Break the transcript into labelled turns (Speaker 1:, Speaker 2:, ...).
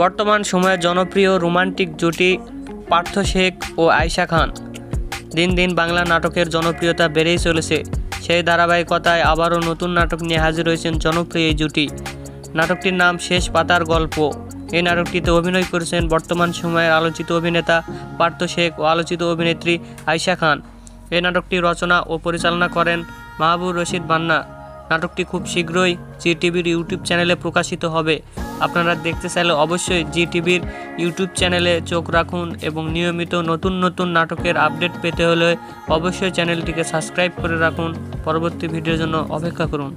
Speaker 1: বর্তমান সময়ে জনপ্রিয় রোমান্টিক জুটি পার্থ শেখ ও আয়েশা খান। দিন দিন বাংলা নাটকের জনপ্রিয়তা বেড়েই চলেছে। সেই ধারাবাহিকতায় আবারও নতুন নাটক নিয়ে হাজির হয়েছেন জনপ্রিয় এই জুটি। নাটকটির নাম শেষ পাতার গল্প। এই নাটকটিতে অভিনয় করেছেন বর্তমান সময়ের আলোচিত অভিনেতা পার্থ শেখ ও আলোচিত অভিনেত্রী আয়েশা খান। এই নাটকটি রচনা ও পরিচালনা করেন মাহবুব রশিদ মান্না। নাটকটি খুব শীঘ্রই জি টিভির ইউটিউব চ্যানেলে প্রকাশিত হবে। আপনারা দেখতে চাইলে অবশ্যই জি টিভির ইউটিউব চ্যানেলে চোখ রাখুন এবং নিয়মিত নতুন নতুন নাটকের আপডেট পেতে হলে অবশ্যই চ্যানেলটিকে সাবস্ক্রাইব করে রাখুন। পরবর্তী ভিডিওর জন্য অপেক্ষা করুন।